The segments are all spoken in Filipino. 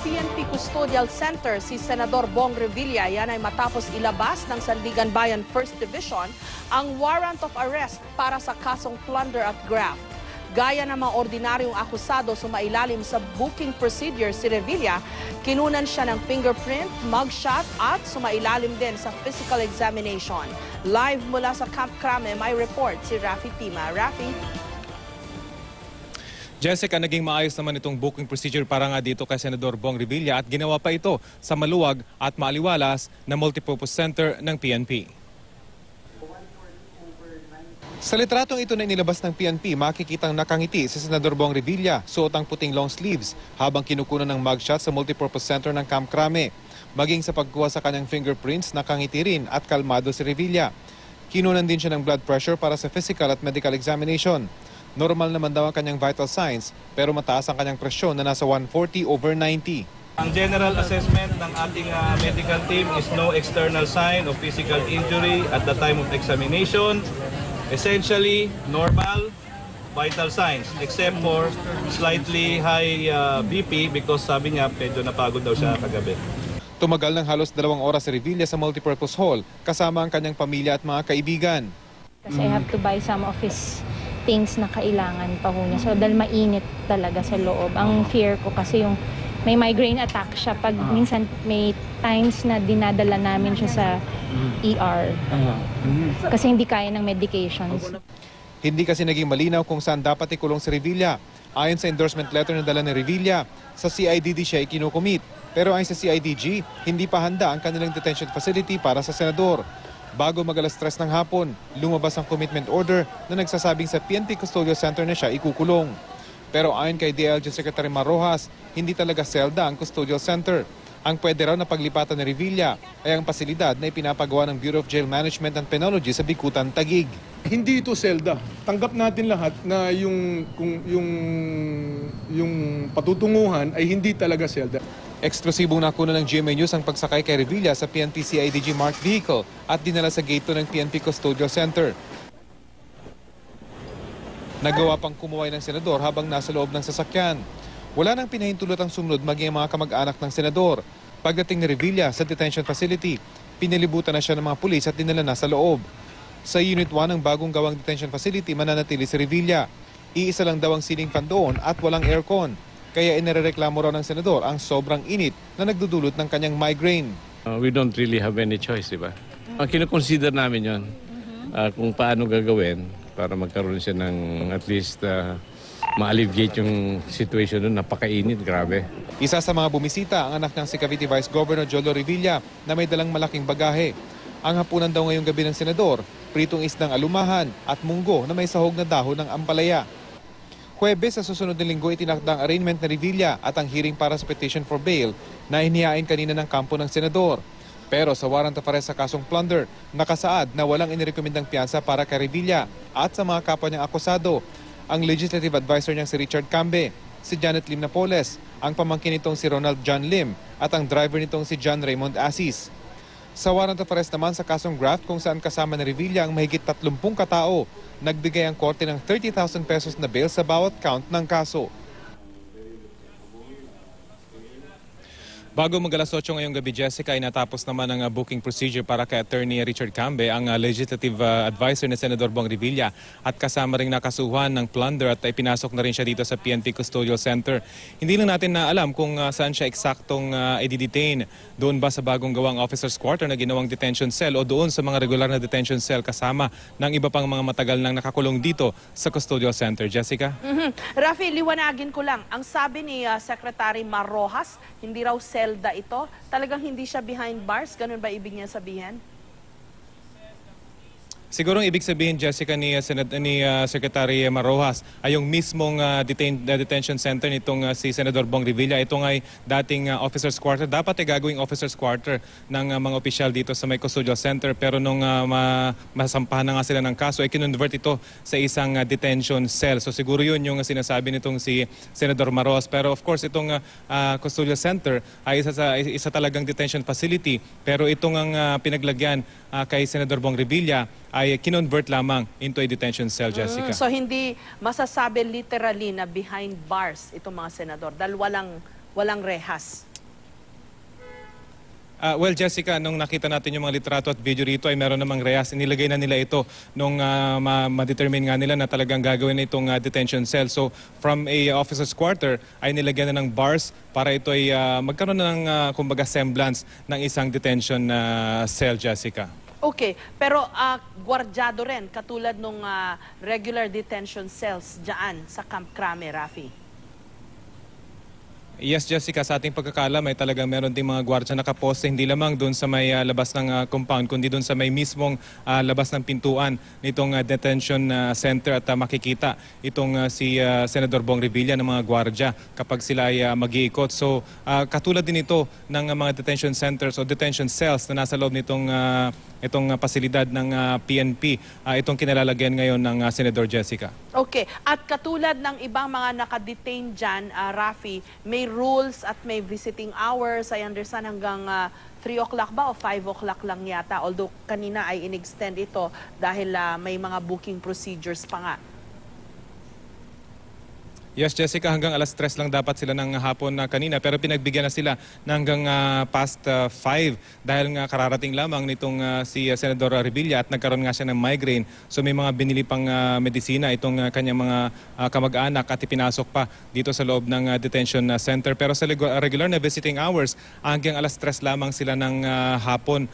PNP Custodial Center si Senador Bong Revilla. Yan ay matapos ilabas ng Sandigan Bayan 1st Division ang warrant of arrest para sa kasong plunder at graft. Gaya ng mga ordinaryong akusado sumailalim sa booking procedure si Revilla, kinunan siya ng fingerprint, mugshot at sumailalim din sa physical examination. Live mula sa Camp Crame, may report si Rafi Tima. Rafi? Jessica, naging maayos naman itong booking procedure para nga dito kay Senador Bong Revilla at ginawa pa ito sa maluwag at maaliwalas na multipurpose center ng PNP. Sa litratong ito na inilabas ng PNP, makikitang nakangiti si Senador Bong Revilla, suot ang puting long sleeves habang kinukunan ng mugshot sa multipurpose center ng Camp Crame. Maging sa pagkuha sa kanyang fingerprints, nakangiti rin at kalmado si Revilla. Kinunan din siya ng blood pressure para sa physical at medical examination. Normal naman daw ang kanyang vital signs pero mataas ang kanyang presyon na nasa 140/90. Ang general assessment ng ating medical team is no external sign of physical injury at the time of examination. Essentially, normal vital signs except for slightly high BP because sabi niya medyo napagod daw siya kagabi. Tumagal ng halos 2 oras si Revilla sa multipurpose hall kasama ang kanyang pamilya at mga kaibigan. Kasi I have to buy some of his things na kailangan pa ho niya. So dahil mainit talaga sa loob. Ang fear ko kasi yung may migraine attack siya pag minsan may times na dinadala namin siya sa ER. Kasi hindi kaya ng medications. Hindi kasi naging malinaw kung saan dapat ikulong si Revilla. Ayon sa endorsement letter na dala ni Revilla, sa CIDD siya ikinukumit. Pero ayon sa CIDG, hindi pa handa ang kanilang detention facility para sa senador. Bago mag-alas 3 ng hapon, lumabas ang commitment order na nagsasabing sa PNP Custodial Center na siya ikukulong. Pero ayon kay DLG Secretary Mar Rojas, hindi talaga selda ang Custodial Center. Ang pwede raw na paglipatan ni Revilla ay ang pasilidad na ipinapagawa ng Bureau of Jail Management and Penology sa Bikutan, Taguig. Hindi ito selda. Tanggap natin lahat na yung patutunguhan ay hindi talaga selda. Eksklusibong nakuna ng GMA News ang pagsakay kay Revilla sa PNP CIDG marked vehicle at dinala sa gate ng PNP Custodial Center. Nagawa pang kumuway ng senador habang nasa loob ng sasakyan. Wala nang pinahintulot ang sumunod maging ang mga kamag-anak ng senador. Pagdating ni Revilla sa detention facility, pinilibutan na siya ng mga pulis at dinala na sa loob. Sa Unit 1 ng bagong gawang detention facility, mananatili si Revilla. Iisa lang daw ang ceiling fan doon at walang aircon. Kaya inirereklamo raw ng senador ang sobrang init na nagdudulot ng kanyang migraine. We don't really have any choice, di ba? Kinoconsider namin yon kung paano gagawin para magkaroon siya ng at least ma-alleviate yung situation doon. Napakainit, grabe. Isa sa mga bumisita ang anak ng si Cavite Vice Governor Jolo Revilla na may dalang malaking bagahe. Ang hapunan daw ngayong gabi ng senador, pritong isdang alumahan at munggo na may sahog na dahon ng ampalaya. Huwebes sa susunod na linggo itinakda ang arraignment na Revilla at ang hearing para sa petition for bail na inihain kanina ng kampo ng senador. Pero sa warrant of arrest sa kasong plunder, nakasaad na walang inirekomendang piyansa para kay Revilla at sa mga kapwa niyang akusado. Ang legislative advisor niyang si Richard Cambe, si Janet Lim Napoles, ang pamangkin nitong si Ronald John Lim at ang driver nitong si John Raymond Assis. Sa warrant of arrest naman sa kasong graft kung saan kasama ni Revilla ang mahigit 30 katao, nagbigay ang korte ng 30,000 pesos na bail sa bawat count ng kaso. Bago mag-alas 8 ngayong gabi, Jessica, ay natapos naman ang booking procedure para kay Attorney Richard Cambe, ang legislative advisor ni Senador Bong Revilla, at kasama ring nakasuhan ng plunder at ipinasok na rin siya dito sa PNP Custodial Center. Hindi lang natin na alam kung saan siya eksaktong i-detain. Doon ba sa bagong gawang officer's quarter na ginawang detention cell o doon sa mga regular na detention cell kasama ng iba pang mga matagal nang nakakulong dito sa Custodial Center? Jessica? Rafi, liwanagin ko lang. Ang sabi ni Secretary Mar Rojas, hindi raw selda ito. Talagang hindi siya behind bars? Ganun ba ibig niya sabihin? Siguro ang ibig sabihin, Jessica, ni Secretary Mar Rojas ay yung mismong detention center nitong si Senador Bong Revilla. Ito ay dating officer's quarter. Dapat ay gagawing officer's quarter ng mga opisyal dito sa may custodial center. Pero nung masampahan na nga sila ng kaso, ay kinonvert ito sa isang detention cell. So siguro yun yung sinasabi nitong si Senador Mar Rojas. Pero of course, itong custodial center ay isa talagang detention facility. Pero itong ang pinaglagyan kay Senador Bong Revilla ay kinonvert lamang into a detention cell, Jessica. So hindi masasabi literally na behind bars itong mga senador dahil walang rehas. Well, Jessica, nung nakita natin yung mga litrato at video rito ay meron namang rehas. Inilagay na nila ito nung ma-determine nga nila na talagang gagawin na itong detention cell. So from a officer's quarter ay nilagyan na ng bars para ito ay magkaroon na ng kumbaga semblance ng isang detention cell, Jessica. Okay, pero gwardyado rin katulad nung regular detention cells dyan sa Camp Crame, Rafi. Yes, Jessica, sa ating pagkakaalam ay talagang meron ding mga gwardiya nakaposte hindi lamang doon sa may labas ng compound kundi doon sa may mismong labas ng pintuan nitong detention center at makikita itong si Senador Bong Revilla ng mga gwardiya kapag sila ay mag-iikot. So katulad din ito ng mga detention centers o detention cells na nasa loob nitong itong pasilidad ng PNP, itong kinalalagyan ngayon ng Senador Jessica. Okay, at katulad ng ibang mga nakadetain dyan, Rafi, may rules at may visiting hours. I understand hanggang 3 o'clock ba o 5 o'clock lang yata. Although kanina ay in-extend ito dahil may mga booking procedures pa nga. Yes, Jessica, hanggang alas 3 lang dapat sila ng hapon na kanina pero pinagbigyan na sila na hanggang past 5 dahil nga kararating lamang nitong si Senador Revilla at nagkaroon nga siya ng migraine. So may mga binili pang medisina itong kanyang mga kamag-anak at ipinasok pa dito sa loob ng detention center. Pero sa regular na visiting hours, hanggang alas 3 lamang sila ng hapon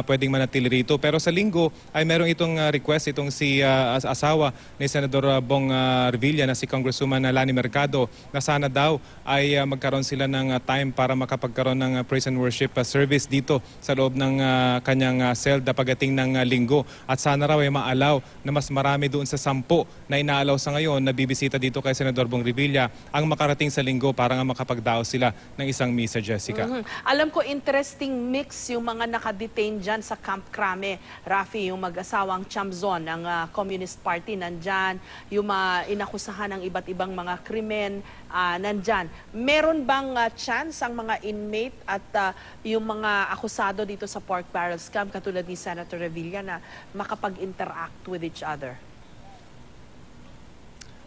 pwedeng manatili rito. Pero sa linggo ay merong itong request itong si asawa ni Senador Bong Revilla na si Congresswoman Lani Mercado na sana daw ay magkaroon sila ng time para makapagkaroon ng praise and worship service dito sa loob ng kanyang selda pagdating ng linggo. At sana raw ay maalaw na mas marami doon sa 10 na inaalaw sa ngayon na bibisita dito kay Senador Bong Revilla ang makarating sa linggo para nga makapagdao sila ng isang misa, Jessica. Alam ko interesting mix yung mga nakadetain dyan sa Camp Crame. Rafi, yung mag-asawang Chamzon ng Communist Party nandyan, yung inakusahan ng iba't ibang mga krimen nandyan. Meron bang chance ang mga inmate at yung mga akusado dito sa pork barrel scam katulad ni Senator Revilla na makapag-interact with each other?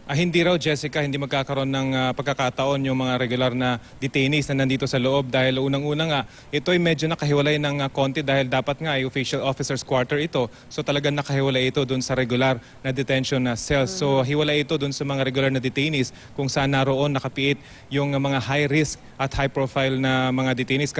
Hindi raw, Jessica, hindi magkakaroon ng pagkakataon yung mga regular na detainees na nandito sa loob dahil unang-una nga, ito ay medyo nakahiwalay ng konti dahil dapat nga ay official officers quarter ito. So talagang nakahiwalay ito dun sa regular na detention cells. So hiwalay ito dun sa mga regular na detainees kung saan naroon nakapiit yung mga high risk at high profile na mga detainees.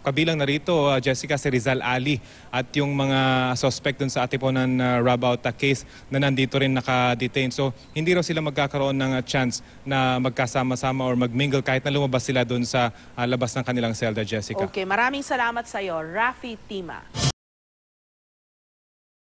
Kabilang na rito, Jessica, si Rizal Ali at yung mga suspect dun sa Atipunan rob-out case na nandito rin nakadetain. So hindi raw sila magkakaroon ng chance na magkasama-sama or magmingle kahit na lumabas sila doon sa labas ng kanilang selda, Jessica. Okay, maraming salamat sa iyo, Rafi Tima.